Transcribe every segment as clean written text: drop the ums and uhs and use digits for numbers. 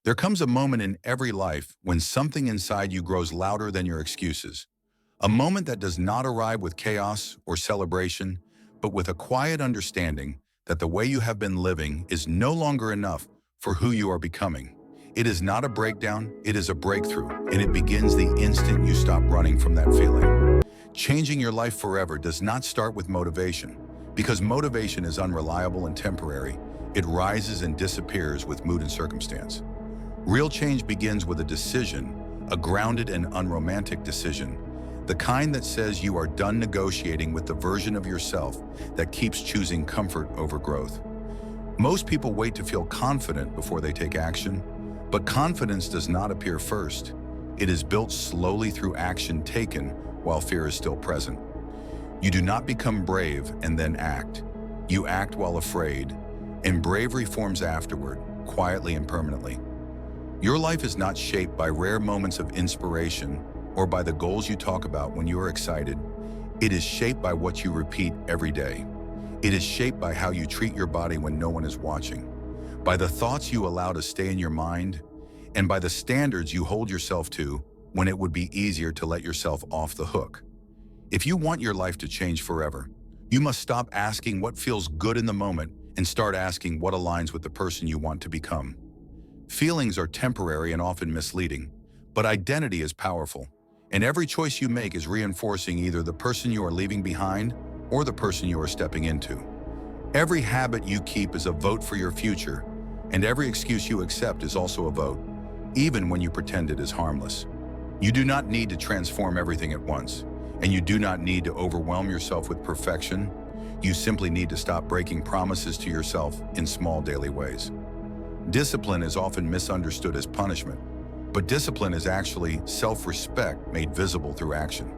There comes a moment in every life when something inside you grows louder than your excuses. A moment that does not arrive with chaos or celebration, but with a quiet understanding that the way you have been living is no longer enough for who you are becoming. It is not a breakdown, it is a breakthrough, and it begins the instant you stop running from that feeling. Changing your life forever does not start with motivation, because motivation is unreliable and temporary. It rises and disappears with mood and circumstance. Real change begins with a decision, a grounded and unromantic decision, the kind that says you are done negotiating with the version of yourself that keeps choosing comfort over growth. Most people wait to feel confident before they take action, but confidence does not appear first. It is built slowly through action taken while fear is still present. You do not become brave and then act. You act while afraid, and bravery forms afterward, quietly and permanently. Your life is not shaped by rare moments of inspiration or by the goals you talk about when you are excited. It is shaped by what you repeat every day. It is shaped by how you treat your body when no one is watching, by the thoughts you allow to stay in your mind, and by the standards you hold yourself to when it would be easier to let yourself off the hook. If you want your life to change forever, you must stop asking what feels good in the moment and start asking what aligns with the person you want to become. Feelings are temporary and often misleading, but identity is powerful, and every choice you make is reinforcing either the person you are leaving behind or the person you are stepping into. Every habit you keep is a vote for your future, and every excuse you accept is also a vote, even when you pretend it is harmless. You do not need to transform everything at once, and you do not need to overwhelm yourself with perfection. You simply need to stop breaking promises to yourself in small daily ways. Discipline is often misunderstood as punishment, but discipline is actually self-respect made visible through action.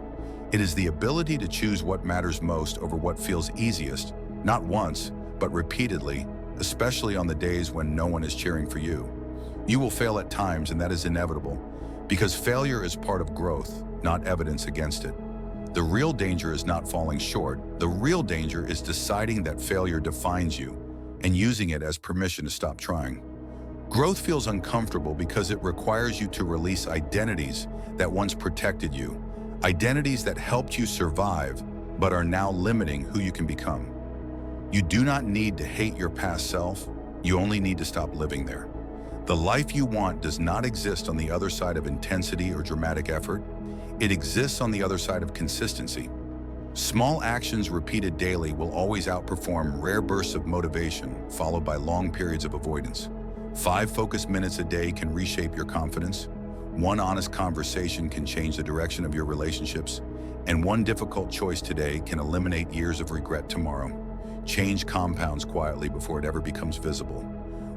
It is the ability to choose what matters most over what feels easiest, not once, but repeatedly, especially on the days when no one is cheering for you. You will fail at times, and that is inevitable, because failure is part of growth, not evidence against it. The real danger is not falling short. The real danger is deciding that failure defines you and using it as permission to stop trying. Growth feels uncomfortable because it requires you to release identities that once protected you, identities that helped you survive but are now limiting who you can become. You do not need to hate your past self, you only need to stop living there. The life you want does not exist on the other side of intensity or dramatic effort. It exists on the other side of consistency. Small actions repeated daily will always outperform rare bursts of motivation followed by long periods of avoidance. 5 focused minutes a day can reshape your confidence. 1 honest conversation can change the direction of your relationships. And 1 difficult choice today can eliminate years of regret tomorrow. Change compounds quietly before it ever becomes visible.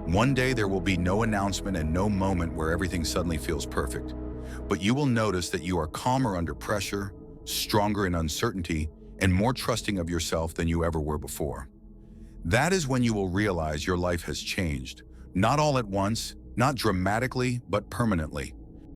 One day there will be no announcement and no moment where everything suddenly feels perfect. But you will notice that you are calmer under pressure, stronger in uncertainty, and more trusting of yourself than you ever were before. That is when you will realize your life has changed. Not all at once, not dramatically, but permanently.